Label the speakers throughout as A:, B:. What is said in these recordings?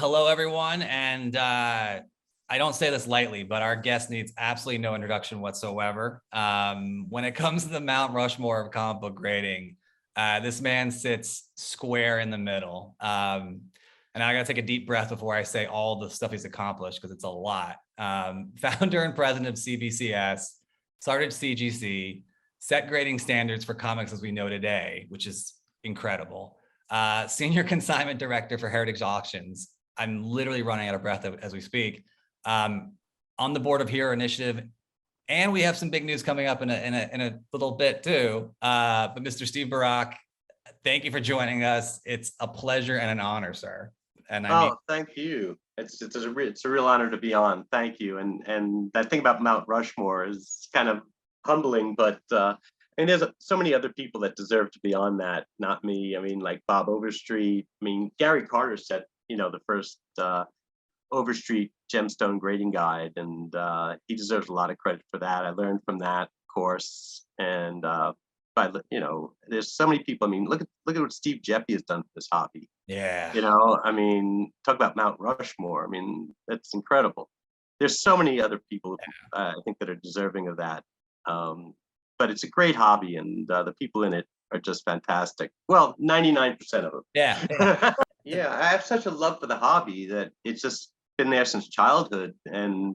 A: Hello, everyone. And I don't say this lightly, but our guest needs absolutely no introduction whatsoever. When it comes to the Mount Rushmore of comic book grading, this man sits square in the middle. And I got to take a deep breath before I say all the stuff he's accomplished because it's a lot. Founder and president of CBCS, started CGC, set grading standards for comics as we know today, which is incredible. Senior consignment director for Heritage Auctions. I'm literally running out of breath as we speak. On the board of Hero Initiative, and we have some big news coming up in a little bit too. But Mr. Steve Borock, thank you for joining us. It's a pleasure and an honor, sir. And
B: thank you. It's a real honor to be on. Thank you. And that thing about Mount Rushmore is kind of humbling, but and there's so many other people that deserve to be on that, not me. I mean, like Bob Overstreet. I mean, Gary Carter set the first Overstreet Gemstone grading guide, and he deserves a lot of credit for that. I learned from that course, and there's so many people. I mean, look at what Steve Jeppy has done for this hobby.
A: Yeah.
B: I mean, talk about Mount Rushmore. I mean, that's incredible. There's so many other people I think that are deserving of that. But it's a great hobby, and the people in it are just fantastic. Well, 99% of them.
A: Yeah.
B: Yeah, I have such a love for the hobby that it's just been there since childhood. And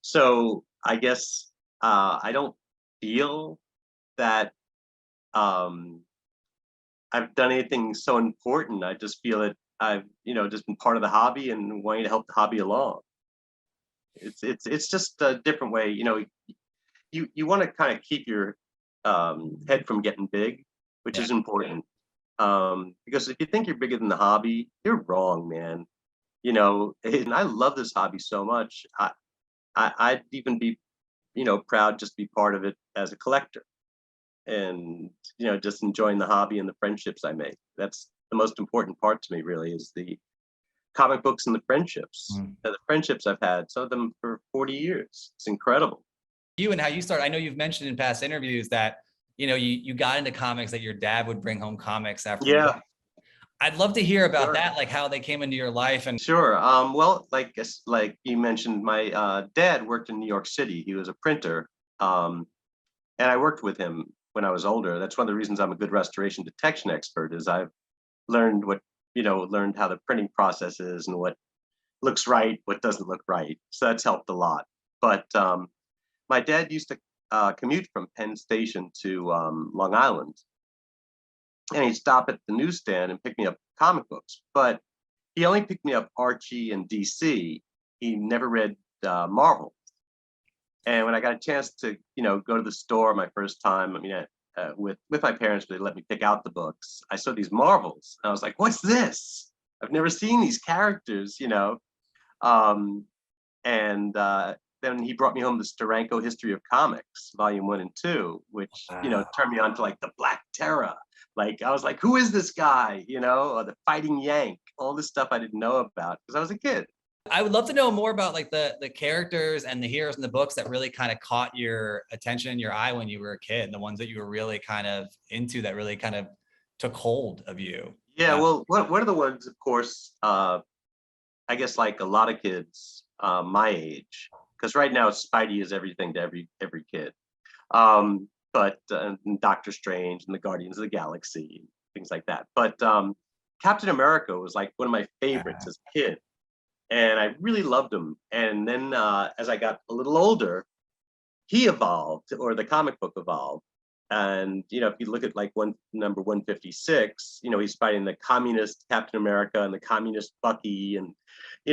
B: so I guess I don't feel that I've done anything so important. I just feel that I've, just been part of the hobby and wanting to help the hobby along. It's just a different way. You want to kind of keep your head from getting big, which is important. Because if you think you're bigger than the hobby, you're wrong, man. And I love this hobby so much. I'd even be, proud just to be part of it as a collector, and just enjoying the hobby and the friendships I make. That's the most important part to me, really, is the comic books and the friendships. The friendships I've had, some of them for 40 years. It's incredible.
A: You and how you started. I know you've mentioned in past interviews that you got into comics, that your dad would bring home comics after.
B: Yeah.
A: I'd love to hear about that, like how they came into your life. And
B: sure. Well, like you mentioned, my dad worked in New York City. He was a printer, and I worked with him when I was older. That's one of the reasons I'm a good restoration detection expert. Is I've learned learned how the printing process is and what looks right, what doesn't look right. So that's helped a lot. But my dad used to commute from Penn Station to Long Island, and he'd stop at the newsstand and pick me up comic books. But he only picked me up Archie and DC. He never read Marvel. And when I got a chance to, go to the store my first time, I mean, with my parents, they let me pick out the books. I saw these Marvels, and I was like, "What's this? I've never seen these characters," And then he brought me home the Steranko History of Comics, Volume 1 and 2, which turned me on to like the Black Terror. Like I was like, "Who is this guy?" Or the Fighting Yank. All this stuff I didn't know about because I was a kid.
A: I would love to know more about like the characters and the heroes in the books that really kind of caught your attention and your eye when you were a kid, the ones that you were really kind of into that really kind of took hold of you.
B: Yeah, well, one of the ones, of course, I guess like a lot of kids my age, because right now Spidey is everything to every kid. But Doctor Strange and the Guardians of the Galaxy, things like that. But Captain America was like one of my favorites as a kid. And I really loved him. And then as I got a little older, he evolved, or the comic book evolved. And, if you look at like number 156, he's fighting the communist Captain America and the communist Bucky. And,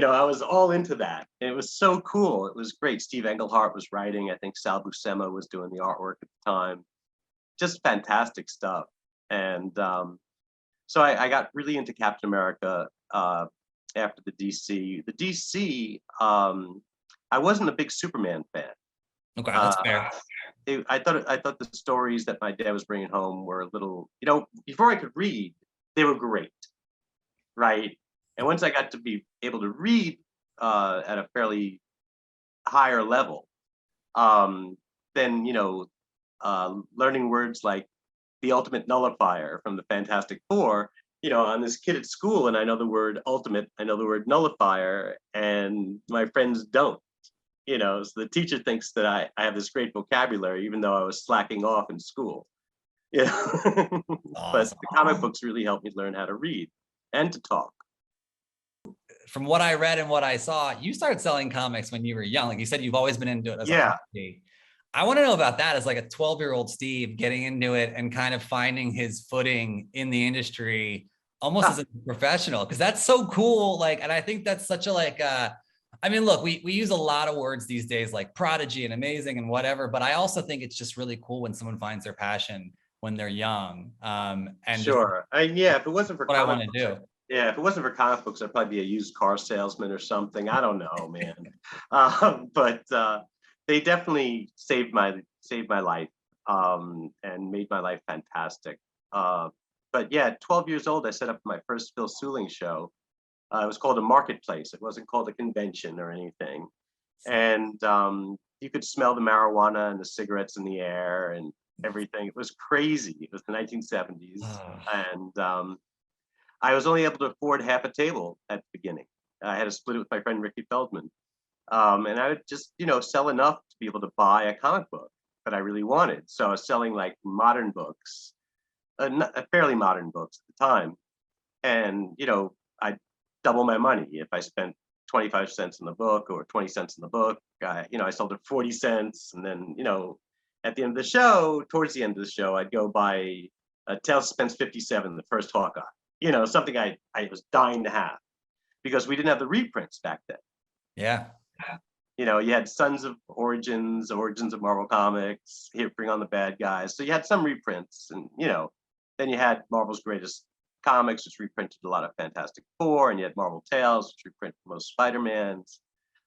B: I was all into that. And it was so cool. It was great. Steve Englehart was writing. I think Sal Buscema was doing the artwork at the time. Just fantastic stuff. And so I got really into Captain America after the DC. The DC, I wasn't a big Superman fan.
A: Okay, that's fair.
B: I thought the stories that my dad was bringing home were a little, before I could read, they were great, right? And once I got to be able to read at a fairly higher level, then learning words like the ultimate nullifier from the Fantastic Four I'm this kid at school and I know the word ultimate, I know the word nullifier, and my friends don't. So the teacher thinks that I have this great vocabulary, even though I was slacking off in school. Yeah. But
A: Awesome.
B: the comic books really helped me learn how to read and to talk.
A: From what I read and what I saw, you started selling comics when you were young. Like you said, you've always been into it as a
B: Yeah.
A: hobby. I want to know about that as like a 12-year-old Steve getting into it and kind of finding his footing in the industry almost as a professional, because that's so cool. Like, and I think that's such a I mean, look, we use a lot of words these days like prodigy and amazing and whatever, but I also think it's just really cool when someone finds their passion when they're young. And just
B: Sure. Yeah, if it wasn't for
A: what I
B: comic
A: want to
B: books,
A: do.
B: yeah, if it wasn't for comic books, I'd probably be a used car salesman or something. I don't know, man. But they definitely saved my life, and made my life fantastic. But yeah, at 12 years old, I set up my first Phil Seuling show. It was called a marketplace. It wasn't called a convention or anything. And you could smell the marijuana and the cigarettes in the air and everything. It was crazy. It was the 1970s, and I was only able to afford half a table at the beginning. I had to split it with my friend Ricky Feldman, and I would just sell enough to be able to buy a comic book that I really wanted. So I was selling like modern books, fairly modern books at the time, and I'd double my money if I spent 25 cents in the book or 20 cents in the book. I sold it 40 cents, and then at the end of the show, towards the end of the show, I'd go buy Tales Suspense 57, the first Hawkeye. Something I was dying to have, because we didn't have the reprints back then.
A: Yeah.
B: You had Sons of Origins of Marvel Comics, here Bring on the Bad Guys. So you had some reprints, and then you had Marvel's Greatest Comics, which reprinted a lot of Fantastic Four, and you had Marvel Tales, which reprinted most Spider-Mans.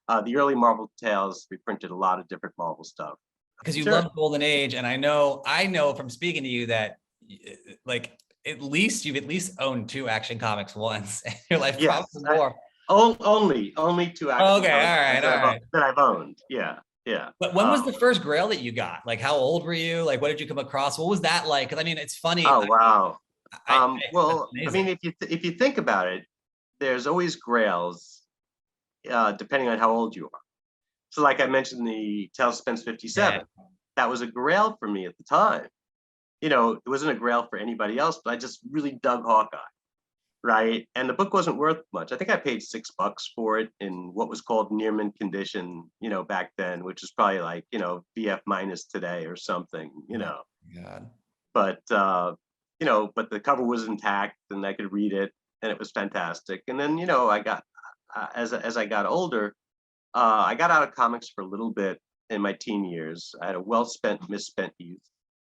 B: The early Marvel Tales reprinted a lot of different Marvel stuff.
A: Because you love Golden Age, and I know from speaking to you that like you've at least owned 2 Action Comics once in your life.
B: Yes,
A: Probably more.
B: Only 2 Action
A: Okay,
B: Comics
A: all right.
B: that I've owned. Yeah.
A: But when was the first Grail that you got? Like, how old were you? Like, what did you come across? What was that like? Because I mean, it's funny.
B: Oh wow. Well, I
A: amazing.
B: mean, if you think about it, there's always Grails, depending on how old you are. So, like I mentioned, the Tales Suspense 57, that was a Grail for me at the time. It wasn't a Grail for anybody else, but I just really dug Hawkeye, right? And the book wasn't worth much. I think I paid $6 for it in what was called near mint condition, back then, which is probably like BF minus today or something,
A: God.
B: But but the cover was intact and I could read it, and it was fantastic. And then I got as I got older, I got out of comics for a little bit in my teen years. I had a well-spent, misspent youth.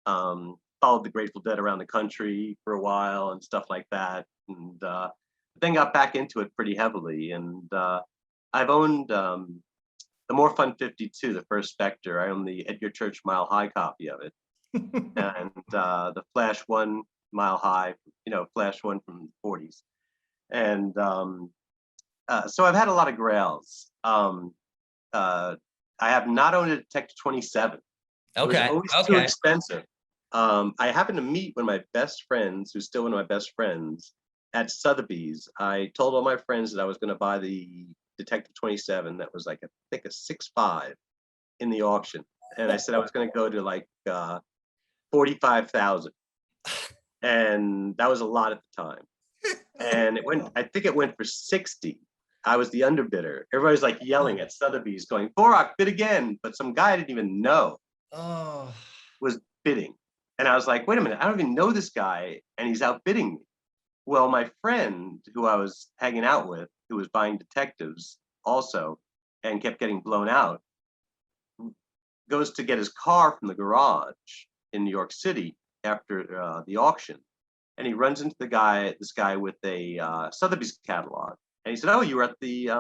B: Followed the Grateful Dead around the country for a while and stuff like that, and then got back into it pretty heavily. And I've owned the More Fun 52, the first Spectre. I own the Edgar Church Mile High copy of it, and the Flash 1 Mile High, Flash 1 from the 40s. And so I've had a lot of Grails. I have not owned a Detective 27. It was always too expensive. I happened to meet one of my best friends, who's still one of my best friends, at Sotheby's. I told all my friends that I was going to buy the Detective 27 that was like, I think, a 6.5 in the auction. And I said I was going to go to like 45,000. And that was a lot at the time. And I think it went for 60. I was the underbidder. Everybody's like yelling at Sotheby's going, Borock, bid again. But some guy I didn't even know was bidding. And I was like, wait a minute, I don't even know this guy, and he's outbidding me. Well, my friend who I was hanging out with, who was buying detectives also, and kept getting blown out, goes to get his car from the garage in New York City after the auction. And he runs into this guy with a Sotheby's catalog. And he said, oh, you were at the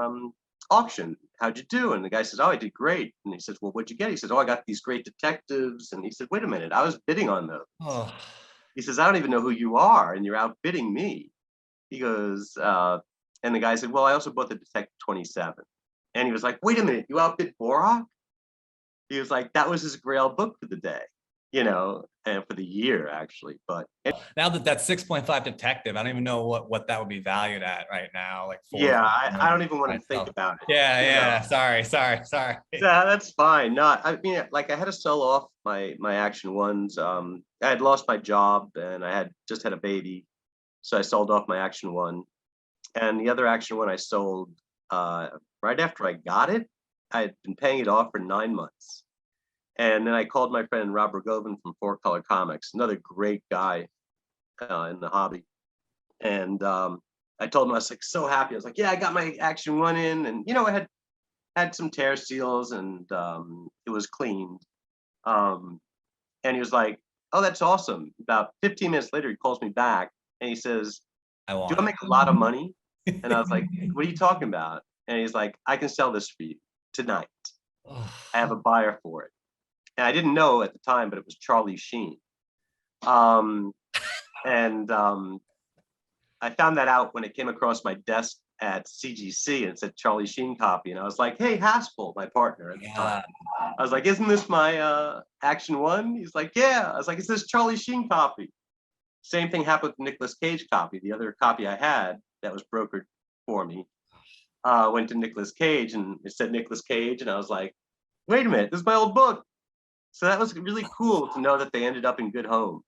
B: auction. How'd you do? And the guy says, oh, I did great. And he says, well, what'd you get? He says, oh, I got these great detectives. And he said, wait a minute, I was bidding on those. He says, I don't even know who you are, and you're outbidding me. He goes, and the guy said, well, I also bought the Detective 27. And he was like, wait a minute, you outbid Borock? He was like, that was his Grail book for the day. and for the year actually. But
A: Now that 6.5 detective, I don't even know what that would be valued at right now, like 4 or
B: yeah,
A: 5
B: I don't
A: million
B: even want
A: by
B: to think
A: itself.
B: about it.
A: Yeah,
B: You know,
A: yeah. Sorry.
B: yeah, that's fine. No, I mean, like I had to sell off my Action Ones. I had lost my job and I had just had a baby, so I sold off my Action One. And the other Action One I sold right after I got it. I had been paying it off for 9 months. And then I called my friend Rob Rogovin from Four Color Comics, another great guy in the hobby. And I told him I was like so happy. I was like, yeah, I got my Action One in, and I had some tear seals, and it was cleaned. Um, and he was like, "Oh, that's awesome." About 15 minutes later, he calls me back and he says,
A: I
B: "Do you want
A: want
B: to make a lot of money?" And I was like,
A: it.
B: "What are you talking about?" And he's like, "I can sell this for you tonight.
A: Oh,
B: I have a buyer for it." And I didn't know at the time, but it was Charlie Sheen. Um, and I found that out when it came across my desk at CGC and it said Charlie Sheen copy. And I was like, "Hey, Haspel," my partner at the time.
A: yeah.
B: I was like, "Isn't this my Action One?" He's like, "Yeah." I was like, "It's this Charlie Sheen copy." Same thing happened with the Nicolas Cage copy. The other copy I had that was brokered for me went to Nicolas Cage and it said Nicolas Cage. And I was like, "Wait a minute, this is my old book." So that was really cool to know that they ended up in good homes.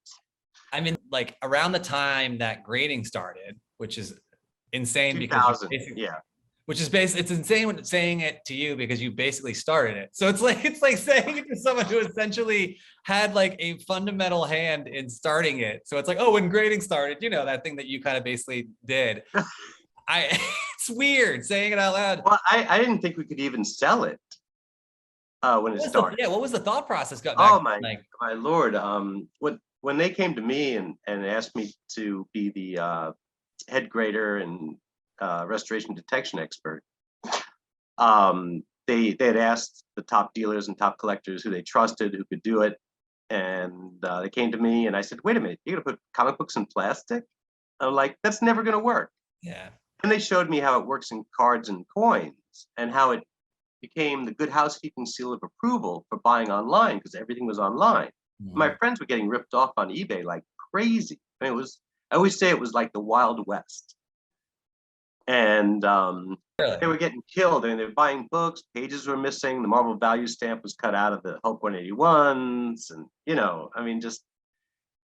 A: I mean, like around the time that grading started, which is insane because you
B: 2000.
A: basically,
B: Yeah.
A: which is basically, it's insane when saying it to you because you basically started it. So it's like saying it to someone who essentially had like a fundamental hand in starting it. So it's like, oh, when grading started, that thing that you kind of basically did. I it's weird saying it out loud.
B: Well, I didn't think we could even sell it when it started.
A: What was the thought process got back
B: Oh
A: then? Like,
B: my lord! When they came to me and asked me to be the head grader and restoration detection expert, they had asked the top dealers and top collectors who they trusted who could do it, and they came to me and I said, "Wait a minute, you're gonna put comic books in plastic?" I'm like, "That's never gonna work."
A: yeah.
B: And they showed me how it works in cards and coins and how it became the good housekeeping seal of approval for buying online because everything was online. My
A: Mhm.
B: friends were getting ripped off on eBay like crazy. I mean, I always say it was like the Wild West. And they
A: Really?
B: were getting killed. I mean, they were buying books, pages were missing, the Marvel value stamp was cut out of the Hulk 181s. And, I mean, just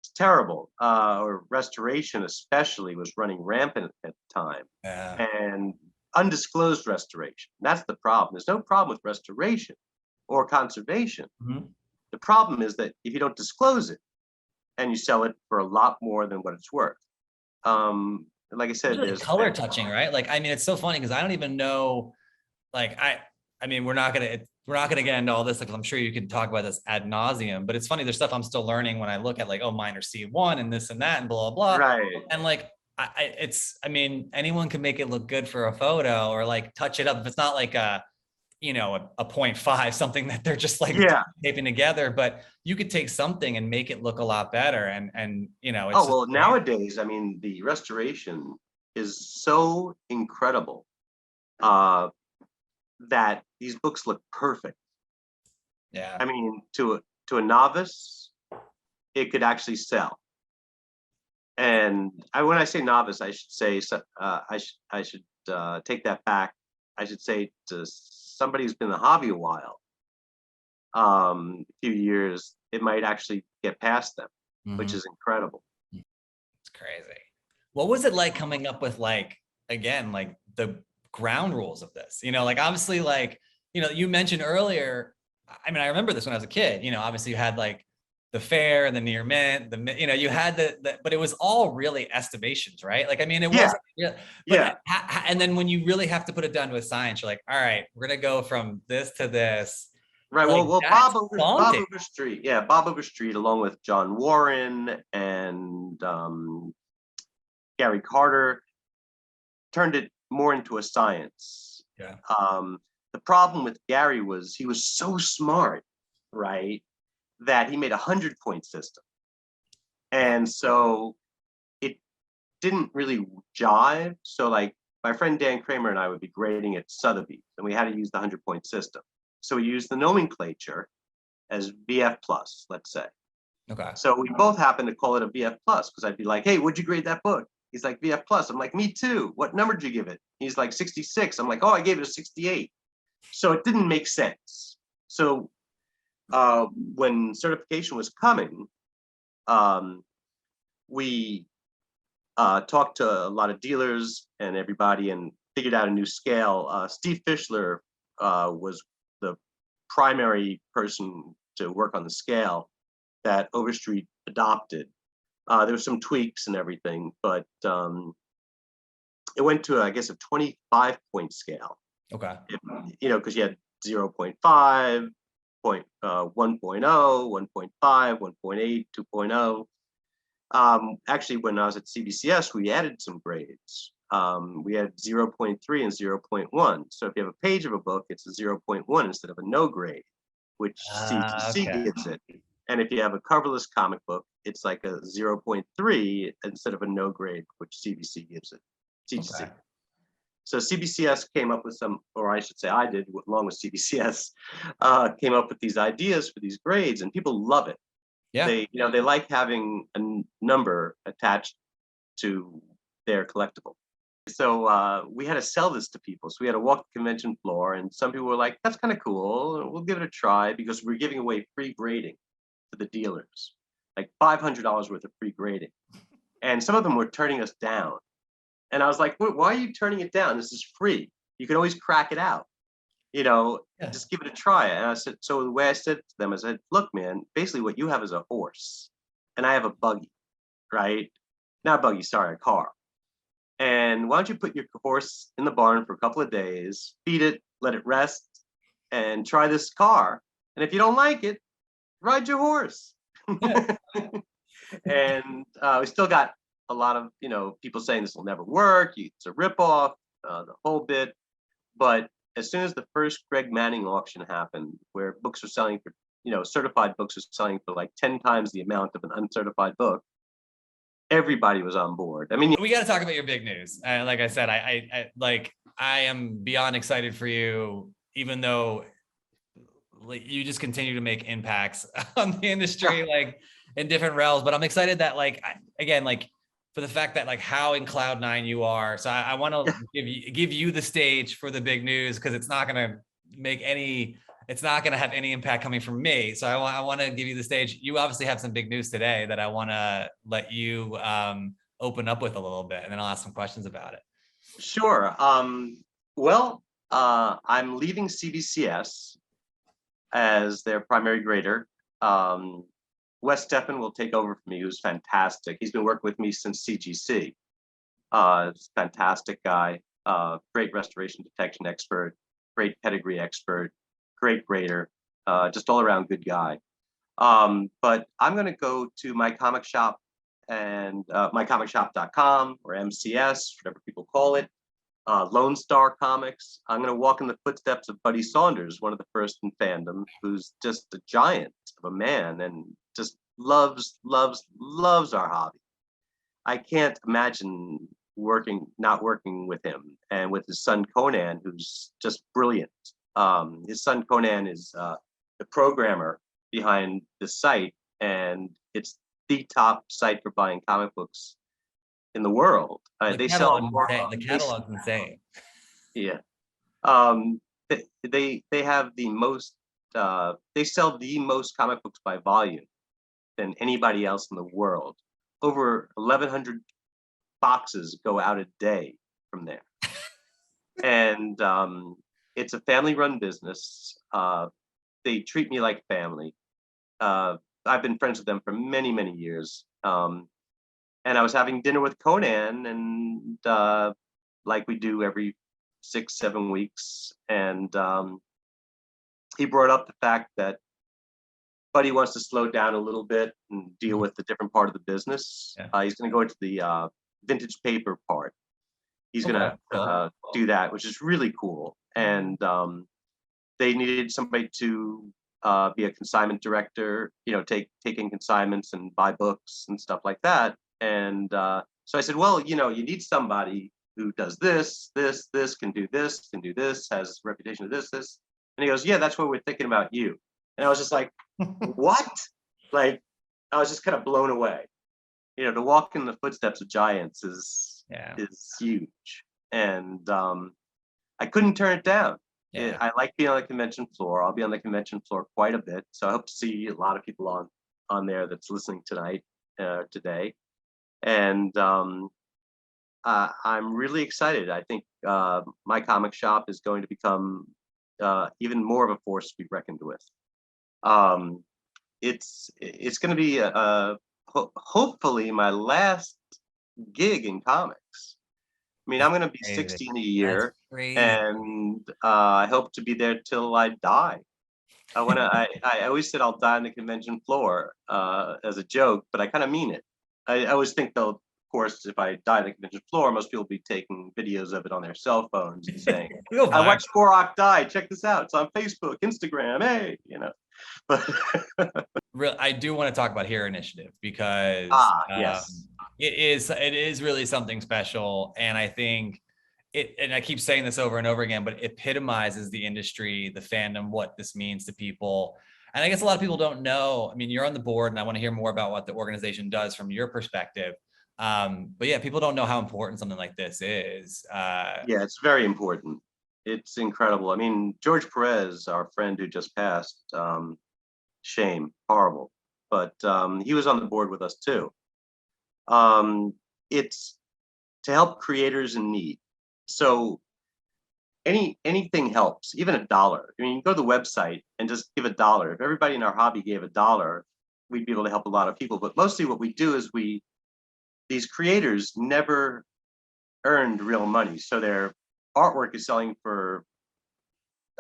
B: it's terrible. Or restoration, especially, was running rampant at the time.
A: Yeah.
B: And undisclosed restoration. That's the problem. There's no problem with restoration or conservation.
A: Mhm.
B: The problem is that if you don't disclose it and you sell it for a lot more than what it's worth. Like I said,
A: Really
B: there's
A: color touching, right? Like, I mean, it's so funny because I don't even know. Like, I mean, we're not gonna get into all this because I'm sure you could talk about this ad nauseum. But it's funny, there's stuff I'm still learning when I look at like, oh, minor C1 and this and that and blah blah blah.
B: right.
A: And like, I mean, anyone can make it look good for a photo or like touch it up. If it's not like a 0.5, something that they're just like
B: Yeah.
A: taping together, but you could take something and make it look a lot better. And it's
B: Oh,
A: just
B: well, nowadays, I mean, the restoration is so incredible uh, that these books look perfect.
A: yeah.
B: I mean, to a novice, it could actually sell. And when I say novice, I should say I should take that back. I should say to somebody who's been in the hobby a while, a few years, it might actually get past them, which
A: Mhm.
B: is incredible.
A: It's crazy. What was it like coming up with like again like the ground rules of this? Like obviously like you mentioned earlier. I mean, I remember this when I was a kid. Obviously you had like the fair and the near mint. You had but it was all really estimations, right? Like I mean, it
B: Yeah,
A: wasn't. Yeah, but
B: yeah,
A: and then when you really have to put it down to a science, you're like, all right, we're gonna go from this to this.
B: right.
A: Like
B: Well,
A: that's
B: Bob
A: daunting.
B: Overstreet, yeah, Bob Overstreet, along with John Warren and Gary Carter, turned it more into a science.
A: Yeah.
B: Um, the problem with Gary was he was so smart, right, that he made 100-point system,
A: Wow.
B: and so it didn't really jive. So like my friend Dan Kramer and I would be grading at Sotheby's, and we had to use the 100-point system. So we used the nomenclature as VF plus, let's say.
A: Okay.
B: So we both happened to call it a VF plus because I'd be like, hey, would you grade that book? He's like, VF plus. I'm like, me too. What number did you give it? He's like 66. I'm like, oh, I gave it a 68. So it didn't make sense. So when certification was coming, we talked to a lot of dealers and everybody and figured out a new scale. Steve Fischler was the primary person to work on the scale that Overstreet adopted. There were some tweaks and everything, but it went to, I guess, a 25-point scale.
A: Okay.
B: Because you had 0.5, 1.0, 1.5, 1.8, 2.0. Actually, when I was at CBCS, we added some grades. We had 0.3 and 0.1. So if you have a page of a book, it's a 0.1 instead of a no grade, which CGC
A: Okay.
B: gets it. And if you have a coverless comic book, it's like a 0.3 instead of a no grade, which CBC gives it. CGC.
A: Okay.
B: So CBCS came up with some, or I should say I did, along with CBCS, came up with these ideas for these grades, and people love it.
A: Yeah.
B: They like having a number attached to their collectible. So we had to sell this to people. So we had to walk the convention floor, and some people were like, that's kind of cool. We'll give it a try, because we're giving away free grading to the dealers, like $500 worth of free grading. And some of them were turning us down. And I was like, why are you turning it down? This is free. You can always crack it out.
A: Yeah.
B: Just give it a try. And I said, so the way I said to them, I said, look, man, basically what you have is a horse, and I have a buggy, right? Not a buggy, sorry, a car. And why don't you put your horse in the barn for a couple of days, feed it, let it rest, and try this car. And if you don't like it, ride your horse.
A: Yeah.
B: And we still got a lot of people saying this will never work. It's a ripoff, the whole bit. But as soon as the first Greg Manning auction happened, where books are selling for, certified books are selling for like 10 times the amount of an uncertified book, everybody was on board. I mean,
A: we got to talk about your big news. Like I said, I am beyond excited for you, even though you just continue to make impacts on the industry, like in different realms. But I'm excited that for the fact that how in cloud nine you are. So I want to give you the stage for the big news, because it's not going to have any impact coming from me. So I want to give you the stage. You obviously have some big news today that I want to let you open up with a little bit, and then I'll ask some questions about it.
B: Sure. I'm leaving CBCS as their primary grader. Wes Steffen will take over for me, who's fantastic. He's been working with me since CGC. Fantastic guy, great restoration detection expert, great pedigree expert, great grader, just all around good guy. But I'm going to go to my comic shop and mycomicshop.com or MCS, whatever people call it. Lone Star Comics. I'm going to walk in the footsteps of Buddy Saunders, one of the first in fandom, who's just a giant of a man and just loves our hobby. I can't imagine not working with him, and with his son Conan, who's just brilliant. His son Conan is the programmer behind the site, and it's the top site for buying comic books in the world. They sell more.
A: The catalog's insane.
B: Yeah. They have the most. They sell the most comic books by volume than anybody else in the world. Over 1,100 boxes go out a day from there, and it's a family-run business. They treat me like family. I've been friends with them for many, many years. And I was having dinner with Conan, and like we do every 6-7 weeks, and he brought up the fact that Buddy wants to slow down a little bit and deal with the different part of the business. Yeah. He's going to go into the vintage paper part. He's going to do that, which is really cool. And they needed somebody to be a consignment director, take in consignments and buy books and stuff like that. And so I said, well, you need somebody who does this, can do this, has a reputation of this. And he goes, yeah, that's what we're thinking about you. And I was just like, what? Like, I was just kind of blown away. You know, to walk in the footsteps of giants is huge, and I couldn't turn it down. I like being on the convention floor. I'll be on the convention floor quite a bit, so I hope to see a lot of people on there that's listening tonight, today, and I'm really excited. I think my comic shop is going to become even more of a force to be reckoned with. It's going to be hopefully my last gig in comics. I mean, I'm going to be 16 a year, and I hope to be there till I die. I always said I'll die on the convention floor as a joke, but I kind of mean it. I always think, though, of course, if I die on the convention floor, most people will be taking videos of it on their cell phones and saying, "I watched Borock die. Check this out. It's on Facebook, Instagram. Hey, you know." But
A: I do want to talk about Hero Initiative because
B: yes,
A: it is really something special, and I think and I keep saying this over and over again, but it epitomizes the industry, the fandom, what this means to people. And I guess a lot of people don't know. I mean, you're on the board, and I want to hear more about what the organization does from your perspective. But yeah, people don't know how important something like this is.
B: Yeah, it's very important. It's incredible. I mean, George Perez, our friend who just passed, shame, horrible, but he was on the board with us too. It's to help creators in need. So anything helps, even $1. I mean, you go to the website and just give $1. If everybody in our hobby gave $1, we'd be able to help a lot of people. But mostly what we do is these creators never earned real money. So their artwork is selling for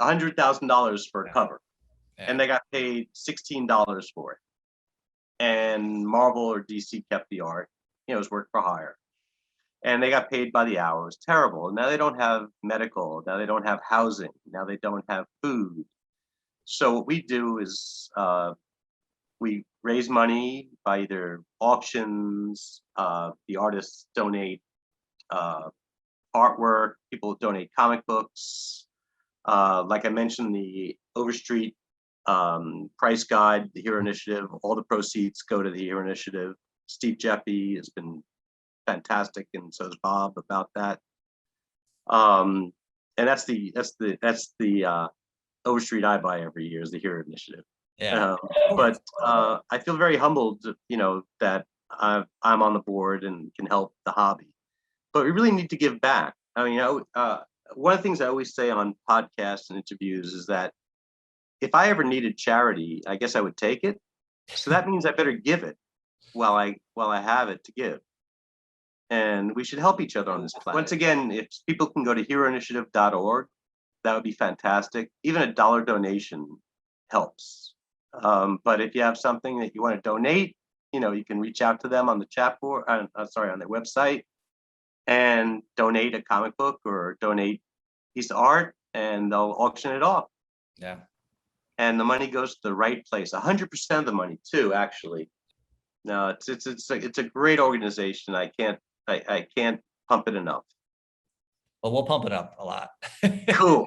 B: $100,000 for a cover, and they got paid $16 for it. And Marvel or DC kept the art. You know, it was work for hire. And they got paid by the hour. It was terrible. And now they don't have medical. Now they don't have housing. Now they don't have food. So what we do is we raise money by either auctions, the artists donate artwork, people donate comic books. Like I mentioned, the Overstreet price guide, the Hero Initiative, all the proceeds go to the Hero Initiative. Steve Jeffy has been fantastic, and so is Bob about that. And that's the Overstreet I buy every year is the Hero Initiative. But I feel very humbled, you know, that I'm on the board and can help the hobby. But we really need to give back. I mean, one of the things I always say on podcasts and interviews is that if I ever needed charity, I guess I would take it. So that means I better give it while I have it to give. And we should help each other on this planet. Once again, if people can go to heroinitiative.org, that would be fantastic. Even $1 donation helps. But if you have something that you want to donate, you know, you can reach out to them on the chat board, on their website, and donate a comic book or donate a piece of art, and they'll auction it off.
A: Yeah.
B: And the money goes to the right place. 100% of the money too, actually. No, it's a great organization. I can't pump it enough.
A: Well, we'll pump it up a lot.
B: Cool.